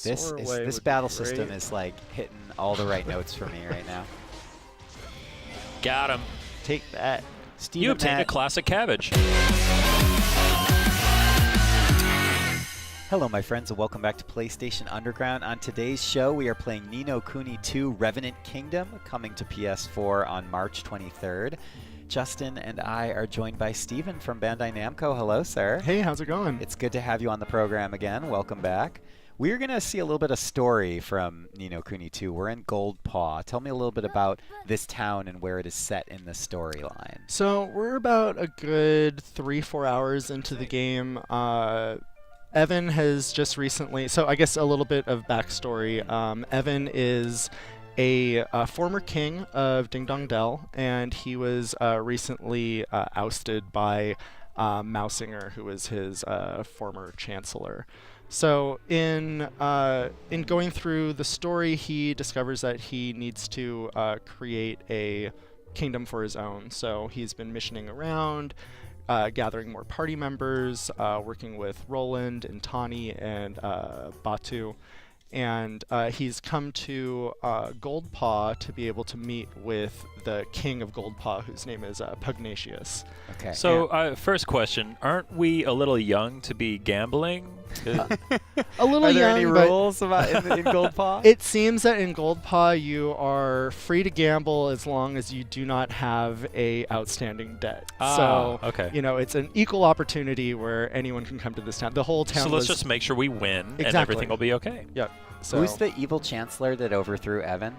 This battle system is like hitting all the right notes for me right now. Got him. Take that. Steven, You obtained a classic cabbage. Hello, my friends, and welcome back to PlayStation Underground. On today's show, we are playing Ni no Kuni 2 Revenant Kingdom, coming to PS4 on March 23rd. Justin and I are joined by Steven from Bandai Namco. Hello, sir. Hey, how's it going? It's good to have you on the program again. Welcome back. We're going to see a little bit of story from Ni no Kuni 2. We're in Gold Paw. Tell me a little bit about this town and where it is set in the storyline. So we're about a good 3-4 hours into the game. Evan has just recently, so I guess a little bit of backstory. Evan is a former king of Ding Dong Dell, and he was recently ousted by Mausinger, who was his former chancellor. So in going through the story, he discovers that he needs to create a kingdom for his own. So he's been missioning around, gathering more party members, working with Roland and Tani and Batu. And he's come to Gold Paw to be able to meet with the king of Gold Paw, whose name is Pugnacious. Okay. So, first question, aren't we a little young to be gambling? A little Are there young, any but rules about in Gold Paw? it seems that in Gold Paw you are free to gamble as long as you do not have a outstanding debt. So, okay. you know, it's an equal opportunity where anyone can come to this town. The whole town So let's just make sure we win and everything will be okay. Yep. So Who's the evil chancellor that overthrew Evan?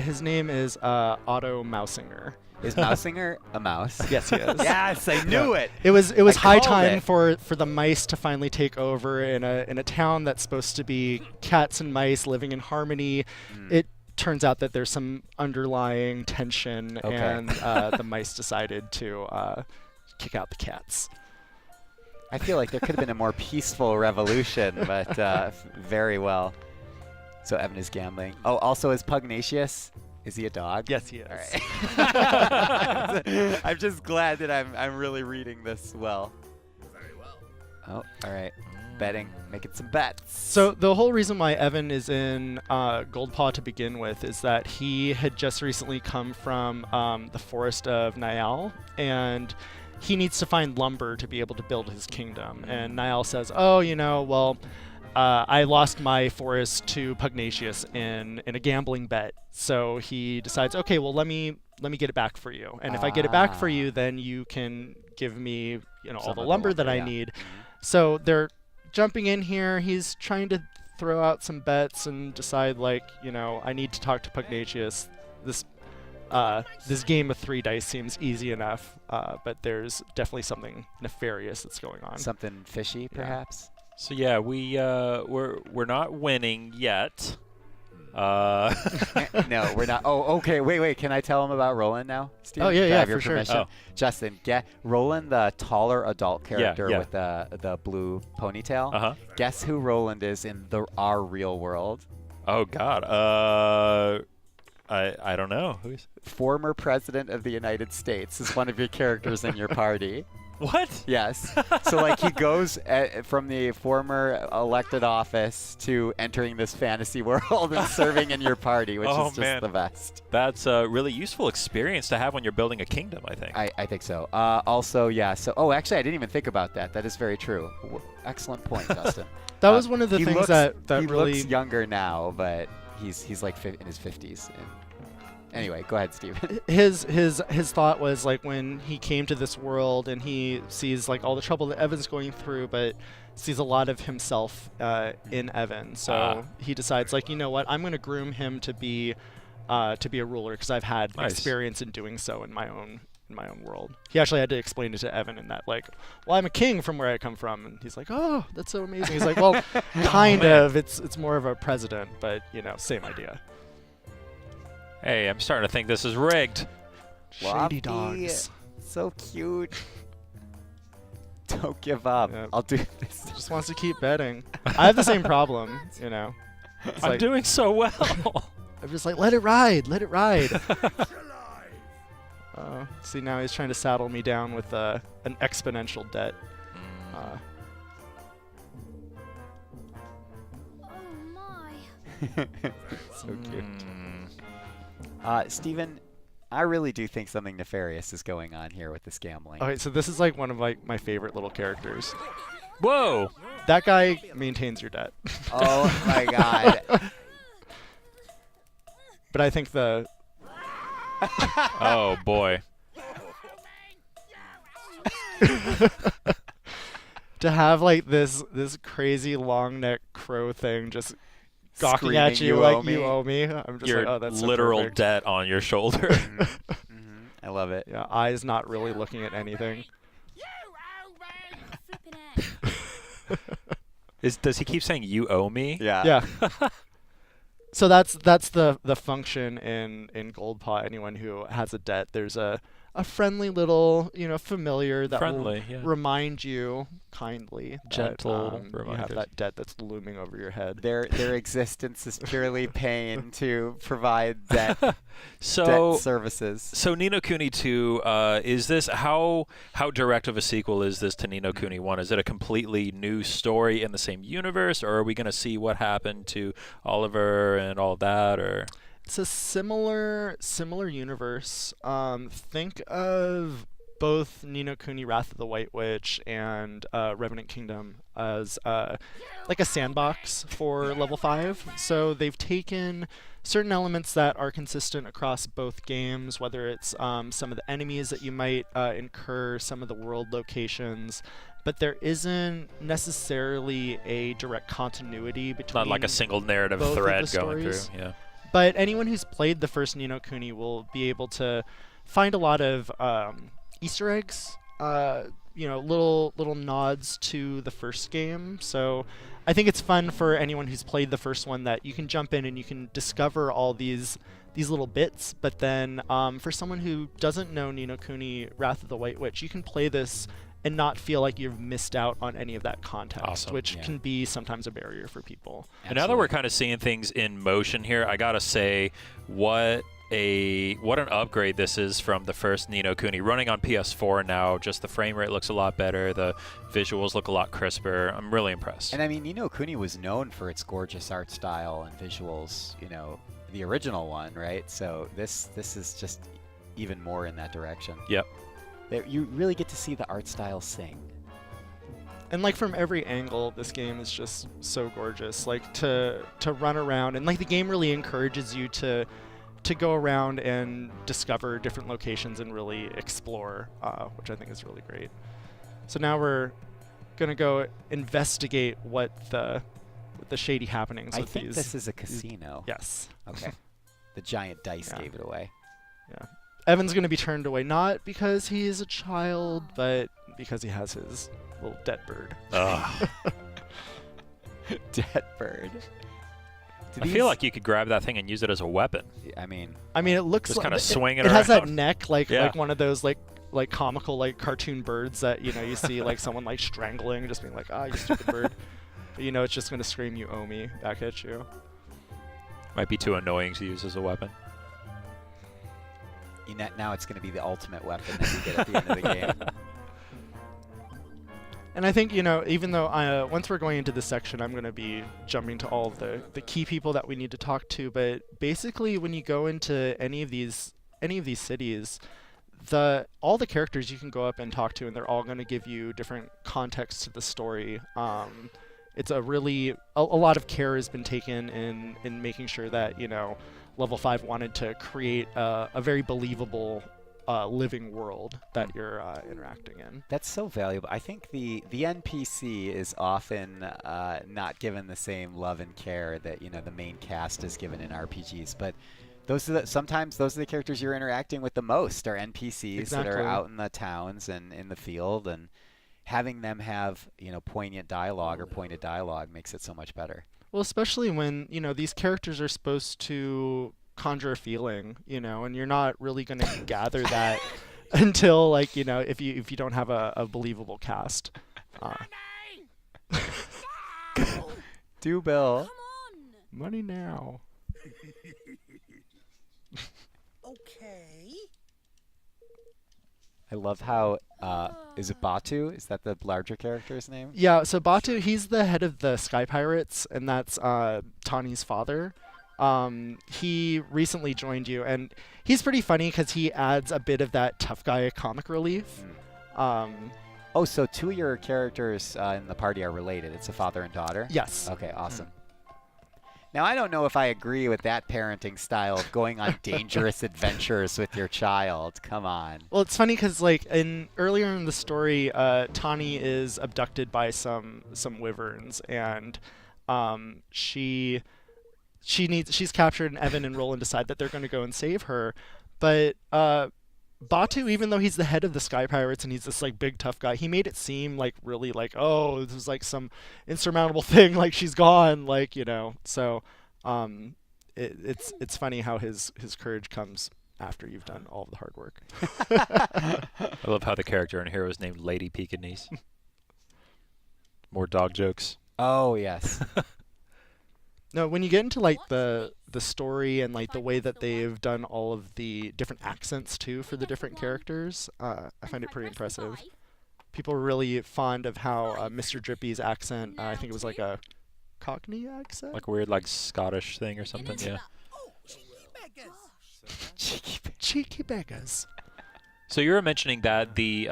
his name is Otto Mausinger. Is Mausinger a mouse? Yes, he is. Yes, I knew it. It was I high called time it. for the mice to finally take over in a town that's supposed to be cats and mice living in harmony. It turns out that there's some underlying tension, Okay. and the mice decided to kick out the cats. I feel like there could have been a more peaceful revolution, but very well. So Evan is gambling. Oh, also is Pugnacious? Is he a dog? Yes, he is. All right. I'm just glad that I'm really reading this well. Very well. Oh, all right. Betting, making some bets. So the whole reason why Evan is in Gold Paw to begin with is that he had just recently come from the forest of Niall, and he needs to find lumber to be able to build his kingdom. And Niall says, oh, you know, well, I lost my forest to Pugnacious in a gambling bet. So he decides, okay, well, let me get it back for you. And if I get it back for you, then you can give me, you know, all Some the of the lumber that lumber, I yeah. need. So they're jumping in here. He's trying to throw out some bets and decide, like, you know, I need to talk to Pugnacious. This game of 3 dice seems easy enough, but there's definitely something nefarious that's going on. Something fishy, perhaps? So yeah, we're not winning yet. No, we're not. Oh, okay. Wait. Can I tell him about Roland now, Steve? Oh, yeah, Do I yeah, have your for sure. permission? Oh. Justin, get Roland, the taller adult character yeah. with the blue ponytail. Uh-huh. Guess who Roland is in our real world? Oh God. I don't know. Who's Former president of the United States is one of your characters in your party. what? Yes. So like he goes from the former elected office to entering this fantasy world and serving in your party, which Oh, is just man. the best. That's a really useful experience to have when you're building a kingdom, I think. I think so. Also, yeah. So, actually, I didn't even think about that. That is very true. Excellent point, Justin. That was one of the he things looks, that he really looks younger now, but he's like in his 50s. Anyway, go ahead, Steve. his thought was, like, when he came to this world and he sees, like, all the trouble that Evan's going through, but sees a lot of himself in Evan. So he decides, like, you know what, I'm going to groom him to be a ruler, because I've had Nice. experience in doing so in my own world. He actually had to explain it to Evan in that, like, well, I'm a king from where I come from, and he's like, oh, that's so amazing. He's like, well, kind of. It's more of a president, but, you know, same idea. Hey, I'm starting to think this is rigged. Shady Lofty. dogs. So cute. Don't give up. Yep. I'll do this. Just wants to keep betting. I have the same problem, you know. It's I'm like, doing so well. I'm just like, let it ride. See, now he's trying to saddle me down with an exponential debt. Oh my. So cute. Steven, I really do think something nefarious is going on here with this gambling. Okay, so this is like one of my favorite little characters. Whoa! That guy maintains your debt. Oh my god. But I think the Oh boy. to have like this crazy long neck crow thing just gawking at Screaming, you like owe me." you owe me. I'm just Your like, oh, that's so literal perfect. debt on your shoulder. I love it. Yeah, eyes not really looking at anything. Does he keep saying you owe me? Yeah. Yeah. So that's the function in Gold Paw. Anyone who has a debt, there's a friendly little familiar that Friendly, will yeah. remind you kindly Gentle that, you have reminders. that debt that's looming over your head. Their existence is purely pain to provide debt So services. So Ni no Kuni 2, is this how direct of a sequel is this to Ni no Kuni 1? Is it a completely new story in the same universe, or are we going to see what happened to Oliver and all that, or? It's a similar universe. Think of both Ni no Kuni Wrath of the White Witch and Revenant Kingdom as like a sandbox for level 5. So they've taken certain elements that are consistent across both games, whether it's some of the enemies that you might incur, some of the world locations, but there isn't necessarily a direct continuity between Not like a single narrative both of thread the going through. stories. Yeah. But anyone who's played the first Ni no Kuni will be able to find a lot of Easter eggs, little nods to the first game. So I think it's fun for anyone who's played the first one that you can jump in and you can discover all these little bits. But then for someone who doesn't know Ni no Kuni Wrath of the White Witch, you can play this and not feel like you've missed out on any of that context, Awesome. which Yeah. can be sometimes a barrier for people. And now that we're kind of seeing things in motion here, I gotta say, what an upgrade this is from the first Ni no Kuni. Running on PS4 now, just the frame rate looks a lot better, the visuals look a lot crisper. I'm really impressed. And I mean, Ni no Kuni was known for its gorgeous art style and visuals, the original one, right? So this is just even more in that direction. Yep. You really get to see the art style sing. And like from every angle, this game is just so gorgeous. Like to run around, and like the game really encourages you to go around and discover different locations and really explore, which I think is really great. So now we're gonna go investigate what the shady happenings I with think these. this is a casino. Yes. Okay. The giant dice Yeah. gave it away. Yeah. Evan's gonna be turned away not because he is a child, but because he has his little debt bird. Ugh. Dead bird. I feel like you could grab that thing and use it as a weapon. I mean, It looks Just like kinda swing it It has that around. neck like Yeah. one of those like comical like cartoon birds that you see like someone like strangling, just being like, you stupid bird. But it's just gonna scream "you owe me" back at you. Might be too annoying to use as a weapon. now it's going to be the ultimate weapon that you get at the end of the game. And I think even though once we're going into this section, I'm gonna be jumping to all of the key people that we need to talk to. But basically, when you go into any of these cities, all the characters you can go up and talk to, and they're all going to give you different context to the story. It's a lot of care has been taken in making sure that Level 5 wanted to create a very believable living world that you're interacting in. That's so valuable. I think the NPC is often not given the same love and care that the main cast is given in RPGs, but sometimes those are the characters you're interacting with the most are NPCs that are Exactly. out in the towns and in the field, and having them have poignant dialogue or pointed dialogue makes it so much better. Well, especially when these characters are supposed to conjure a feeling, and you're not really going to gather that until if you don't have a believable cast. Do Bill. Money now. Okay. I love how is it Batu? Is that the larger character's name? Yeah, so Batu, he's the head of the Sky Pirates, and that's Tani's father. He recently joined you, and he's pretty funny because he adds a bit of that tough guy comic relief. Oh, so two of your characters in the party are related. It's a father and daughter? Yes. Okay, awesome. Now, I don't know if I agree with that parenting style of going on dangerous adventures with your child. Come on. Well, it's funny because like earlier in the story, Tani is abducted by some wyverns, and she's captured, and Evan and Roland decide that they're going to go and save her, but Batu, even though he's the head of the Sky Pirates and he's this like big tough guy, he made it seem like really like, oh, this is like some insurmountable thing, like she's gone, like, you know. So it's funny how his courage comes after you've done all of the hard work. I love how the character in here was named Lady Pekingese. More dog jokes. Oh, yes. No, when you get into like the story and like the way that they've done all of the different accents too for the different characters, I find it pretty impressive. People are really fond of how Mr. Drippy's accent, I think it was like a Cockney accent? Like a weird like Scottish thing or something, yeah. Cheeky beggars. So you were mentioning that the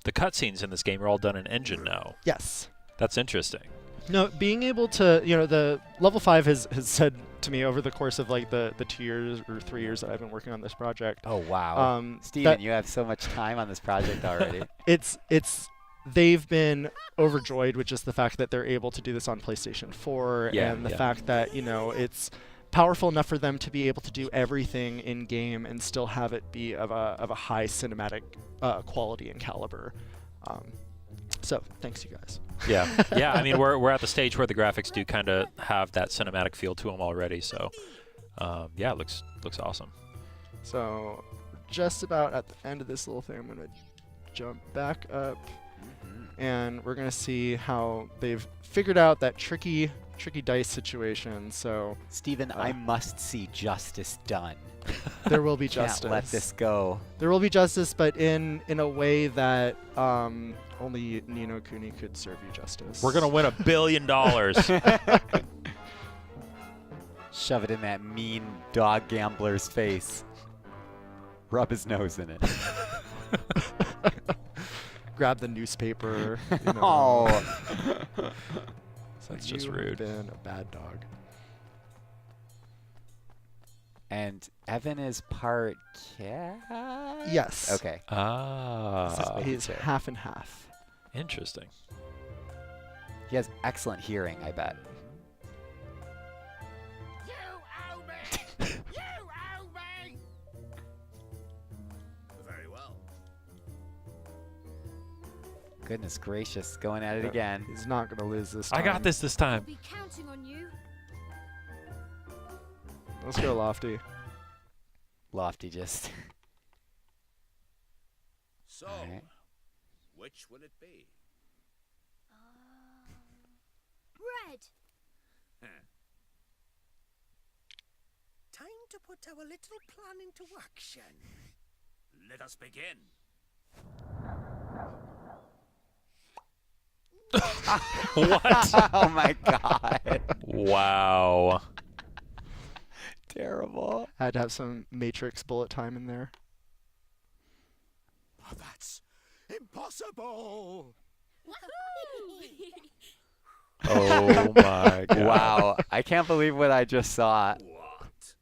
cutscenes in this game are all done in engine now. Yes. That's interesting. No, being able to, you know, the level 5 has said to me over the course of like the 2 years or 3 years that I've been working on this project. Oh, wow. Steven, you have so much time on this project already. They've been overjoyed with just the fact that they're able to do this on PlayStation 4 and the fact that, you know, it's powerful enough for them to be able to do everything in game and still have it be of a high cinematic quality and caliber. So thanks, you guys. Yeah, yeah. I mean, we're at the stage where the graphics do kind of have that cinematic feel to them already. So, yeah, it looks awesome. So, just about at the end of this little thing, I'm gonna jump back up, and we're gonna see how they've figured out that tricky dice situation. So, Steven, I must see justice done. There will be justice. Can't let this go. There will be justice, but in a way that only Ni no Kuni could serve you justice. We're gonna win $1 billion. Shove it in that mean dog gambler's face. Rub his nose in it. Grab the newspaper. You know. Oh. That's just You've rude. been a bad dog. And Evan is part cat? Yes. Okay. Ah. He's half and half. Interesting. He has excellent hearing, I bet. You owe me! You owe me! Very well. Goodness gracious, going at it again. He's not going to lose this time. I got this I'll time. be counting on you. Let's go, Lofty. Lofty just. So, Alright. which will it be? Red. Time to put our little plan into action. Let us begin. What? Oh my god. Wow. Terrible. Had to have some Matrix bullet time in there. Oh, that's impossible. Oh my god. Wow. I can't believe what I just saw. What?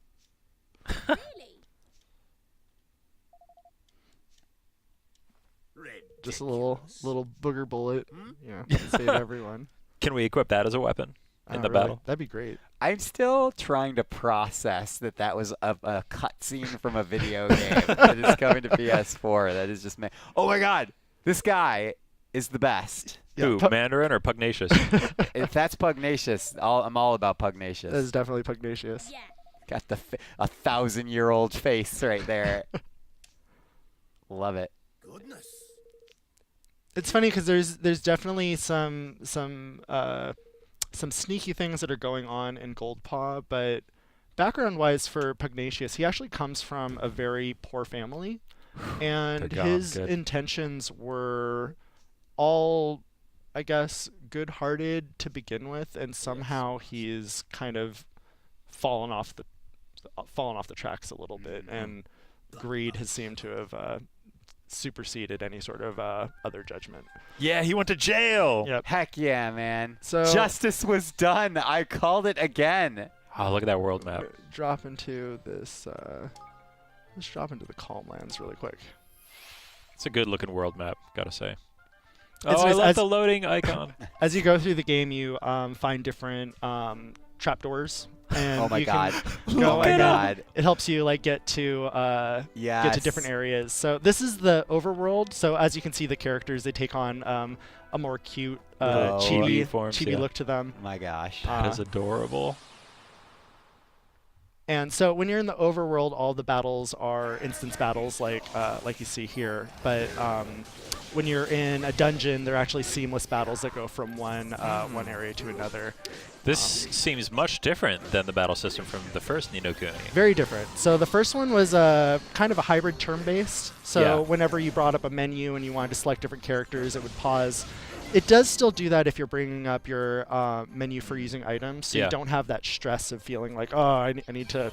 Really? Just a little booger bullet. Hmm? Yeah, save everyone. Can we equip that as a weapon in the Really? battle? That'd be great. I'm still trying to process that was a cutscene from a video game that is coming to PS4. That is just oh my god, this guy is the best. Yeah, Who, Mandarin or Pugnacious? If that's Pugnacious, I'm all about Pugnacious. That is definitely Pugnacious. Yeah. Got the 1,000-year-old face right there. Love it. Goodness. It's funny because there's definitely some sneaky things that are going on in Goldpaw, but background-wise for Pugnacious, he actually comes from a very poor family. and Good God, his good. intentions were all, I guess, good-hearted to begin with, and somehow he's kind of fallen off the tracks a little bit, and greed has seemed to have superseded any sort of other judgment. Yeah, he went to jail. Yep. Heck yeah, man. So Justice was done. I called it again. Oh, look at that world map. drop into this. Let's drop into the Calm Lands really quick. It's a good looking world map, gotta say. It's Oh, I nice. love As- the loading icon. As you go through the game, you find different trapdoors. And Oh my you god. Can go Oh my and, god. it helps you like get to Yes. different areas. So this is the overworld. So as you can see, the characters, they take on a more cute, Oh. chibi Forms, chibi yeah. look to them. My gosh. That is adorable. And so when you're in the overworld, all the battles are instance battles, like you see here. But when you're in a dungeon, they're actually seamless battles that go from one area to another. This seems much different than the battle system from the first Ni no Kuni. Very different. So the first one was kind of a hybrid turn-based. So Yeah. whenever you brought up a menu and you wanted to select different characters, it would pause. It does still do that if you're bringing up your menu for using items. So Yeah. you don't have that stress of feeling like, oh, I need to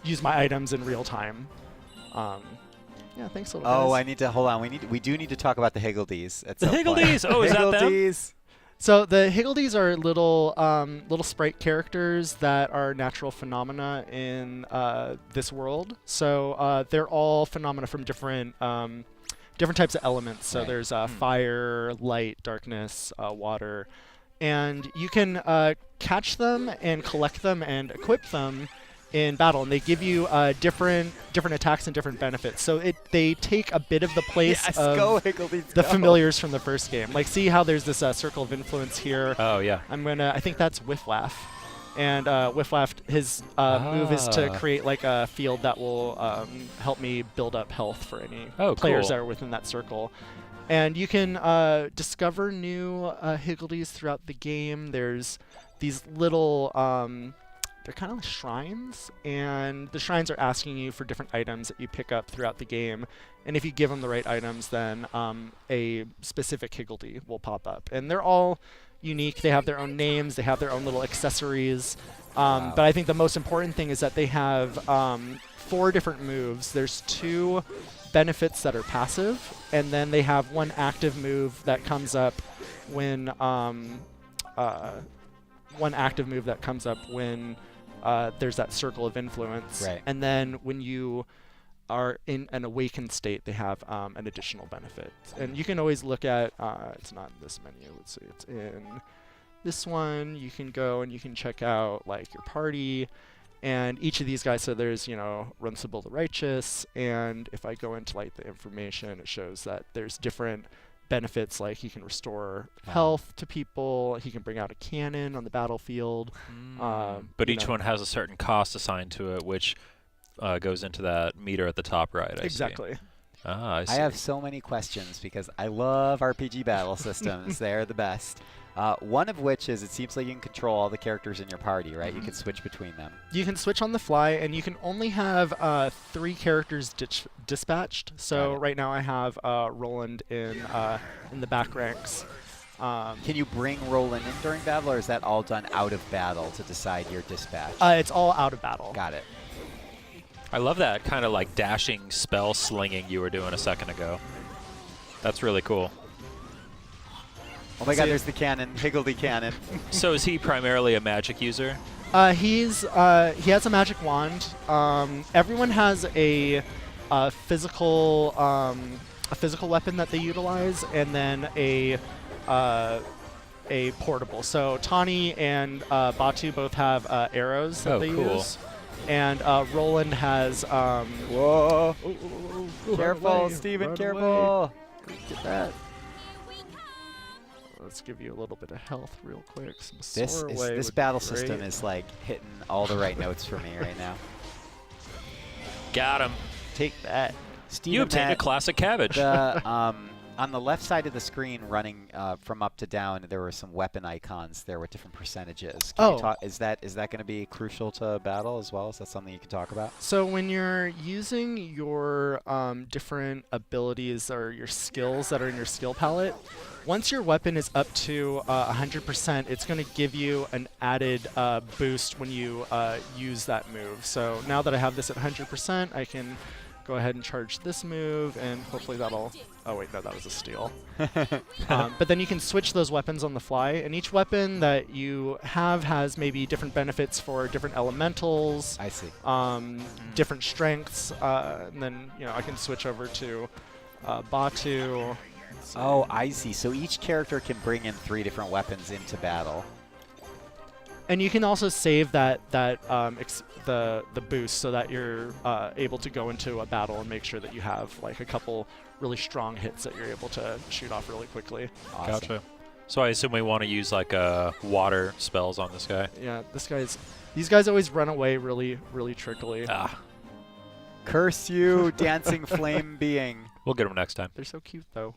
use my items in real time. Yeah, thanks a lot. Oh, guys. I need to hold on. We do need to talk about the Higgledies at some point. Higgledies! Oh, is that them? Higgledies. So the Higgledies are little sprite characters that are natural phenomena in this world. So they're all phenomena from different types of elements. So Right. there's fire, light, darkness, water, and you can catch them and collect them and equip them in battle, and they give you different attacks and different benefits. So they take a bit of the place Yes, of go Higgledies, the go. familiars from the first game. Like, see how there's this circle of influence here. Oh, yeah. I think that's Whifflaff. And Whifflaff, his move is to Ah. create like a field that will help me build up health for any Oh, players cool. that are within that circle. And you can discover new Higgledies throughout the game. There's these little, they're kind of like shrines, and the shrines are asking you for different items that you pick up throughout the game. And if you give them the right items, then a specific Higgledy will pop up. And they're all unique. They have their own names. They have their own little accessories. Wow. But I think the most important thing is that they have 4 different moves. There's 2 benefits that are passive, and then they have 1 active move that comes up when there's that circle of influence. Right. And then when you are in an awakened state, they have an additional benefit. And you can always look at, it's not in this menu, let's see, it's in this one. You can go and you can check out like your party and each of these guys. So there's, Runcible the Righteous, and if I go into like the information, it shows that there's different benefits, like he can restore health to people, he can bring out a cannon on the battlefield. But you each know. one has a certain cost assigned to it, which goes into that meter at the top right. I see. Exactly. Ah, I see. I have so many questions because I love RPG battle systems. They're the best. One of which is it seems like you can control all the characters in your party, right? You can switch between them. You can switch on the fly, and you can only have 3 characters dispatched. So Got it. right now I have Roland in the back ranks. Can you bring Roland in during battle, or is that all done out of battle to decide your dispatch? It's all out of battle. Got it. I love that kind of like dashing spell slinging you were doing a second ago. That's really cool. Oh my god, there's the cannon, Higgledy cannon. So is he primarily a magic user? He has a magic wand. Everyone has a physical weapon that they utilize, and then a portable. So Tani and Batu both have arrows that Oh, they cool. use, and Roland has. Whoa! Careful, Steven, run careful! Get that. Let's give you a little bit of health real quick. Some soar away This would be battle great. system is like hitting all the right notes for me right now. Got him. Take that. Steven, You obtained a Matt, classic cabbage. the On the left side of the screen, running from up to down, there were some weapon icons there with different percentages. Can you talk, is that going to be crucial to battle as well? Is that something you can talk about? So when you're using your different abilities or your skills that are in your skill palette, once your weapon is up to 100%, it's going to give you an added boost when you use that move. So now that I have this at 100%, I can go ahead and charge this move, and hopefully that'll... Oh wait, no, that was a steal. But then you can switch those weapons on the fly, and each weapon that you have has maybe different benefits for different elementals. I see. Different strengths, and then I can switch over to Batu. Oh, I see. So each character can bring in 3 different weapons into battle. And you can also save the boost so that you're able to go into a battle and make sure that you have like a couple really strong hits that you're able to shoot off really quickly. Awesome. Gotcha. So I assume we want to use like water spells on this guy. Yeah, these guys always run away really, really trickily. Ah, Curse you, dancing flame being. we'll get him next time. They're so cute though.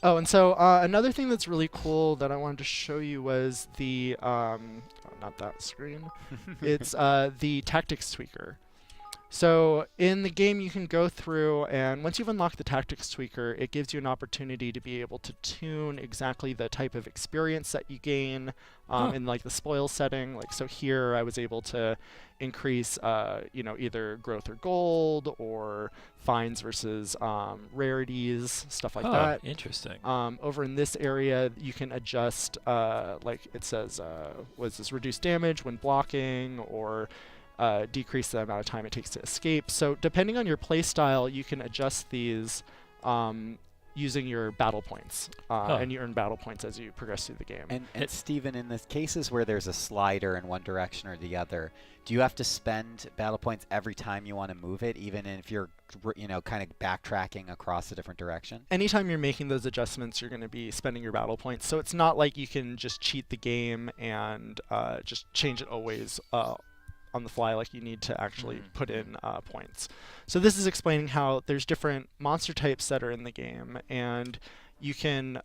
Oh, and so another thing that's really cool that I wanted to show you was the, not that screen, it's the tactics tweaker. So in the game you can go through, and once you've unlocked the tactics tweaker, it gives you an opportunity to be able to tune exactly the type of experience that you gain in like the spoil setting. Like so here I was able to increase either growth or gold, or finds versus rarities, stuff like that. Interesting. Over in this area you can adjust like it says was this reduced damage when blocking, or decrease the amount of time it takes to escape. So depending on your playstyle, you can adjust these using your battle points, and you earn battle points as you progress through the game. And Steven, in the cases where there's a slider in one direction or the other, do you have to spend battle points every time you want to move it, even if you're kind of backtracking across a different direction? Anytime you're making those adjustments, you're going to be spending your battle points. So it's not like you can just cheat the game and just change it always on the fly. Like you need to actually put in points. So this is explaining how there's different monster types that are in the game, and you can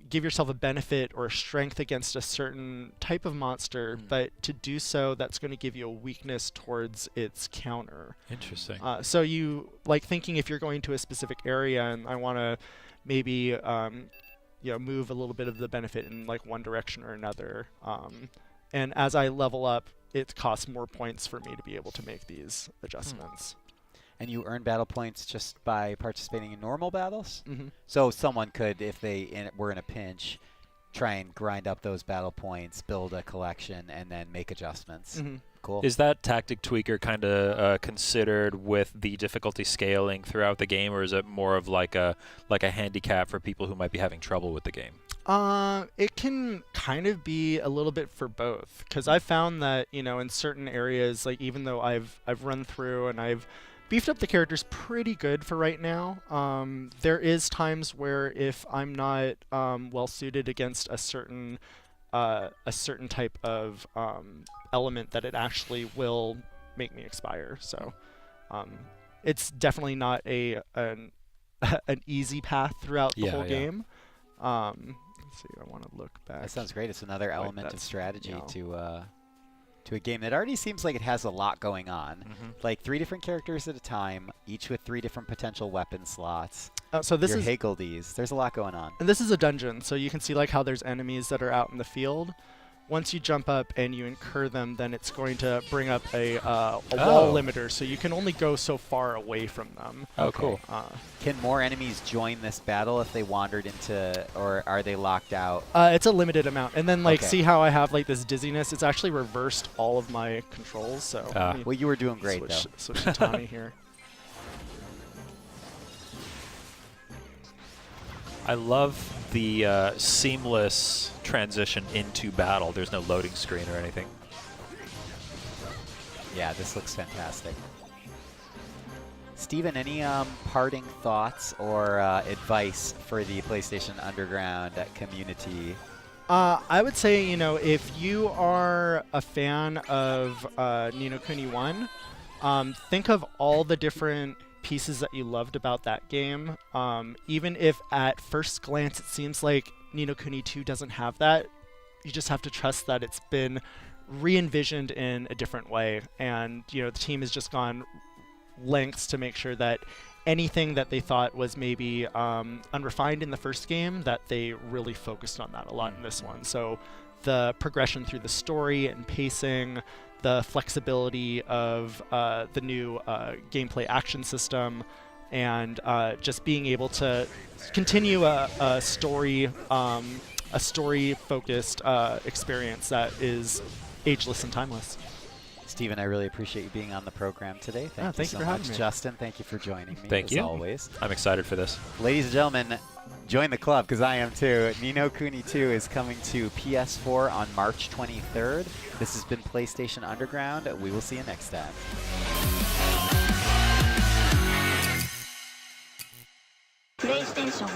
give yourself a benefit or a strength against a certain type of monster, but to do so, that's going to give you a weakness towards its counter. Interesting. So you like thinking if you're going to a specific area and I want to maybe move a little bit of the benefit in like one direction or another, and as I level up, it costs more points for me to be able to make these adjustments. And you earn battle points just by participating in normal battles? Mm-hmm. So someone could, if they were in a pinch, try and grind up those battle points, build a collection, and then make adjustments. Mm-hmm. Cool. Is that tactic tweaker kind of considered with the difficulty scaling throughout the game, or is it more of like a handicap for people who might be having trouble with the game? It can kind of be a little bit for both, because I've found that in certain areas, like even though I've run through and I've beefed up the characters pretty good for right now, there is times where if I'm not well suited against a certain type of element, that it actually will make me expire. So it's definitely not an easy path throughout the whole game. Let's see, I want to look back. That sounds great. It's another element of that's, strategy to a game that already seems like it has a lot going on. Like 3 different characters at a time, each with 3 different potential weapon slots. So this Your is Higgledies. There's a lot going on. And this is a dungeon, so you can see like how there's enemies that are out in the field. Once you jump up and you incur them, then it's going to bring up a wall limiter, so you can only go so far away from them. Oh, cool. Can more enemies join this battle if they wandered into, or are they locked out? It's a limited amount. And then like see how I have like this dizziness? It's actually reversed all of my controls. So well, you were doing great switch to Tommy here. I love the seamless transition into battle. There's no loading screen or anything. Yeah, this looks fantastic. Steven, any parting thoughts or advice for the PlayStation Underground community? I would say, if you are a fan of Ni no Kuni 1, think of all the different pieces that you loved about that game, even if at first glance it seems like Ni no Kuni 2 doesn't have that, you just have to trust that it's been re-envisioned in a different way, and the team has just gone lengths to make sure that anything that they thought was maybe unrefined in the first game, that they really focused on that a lot in this one. So the progression through the story and pacing, the flexibility of the new gameplay action system, and just being able to continue a story-focused experience that is ageless and timeless. Stephen, I really appreciate you being on the program today. Thank you you so for much. having me. Justin, thank you for joining me. Thank as you. always. I'm excited for this. Ladies and gentlemen, join the club because I am too. Ni no Kuni 2 is coming to PS4 on March 23rd. This has been PlayStation Underground. We will see you next time. PlayStation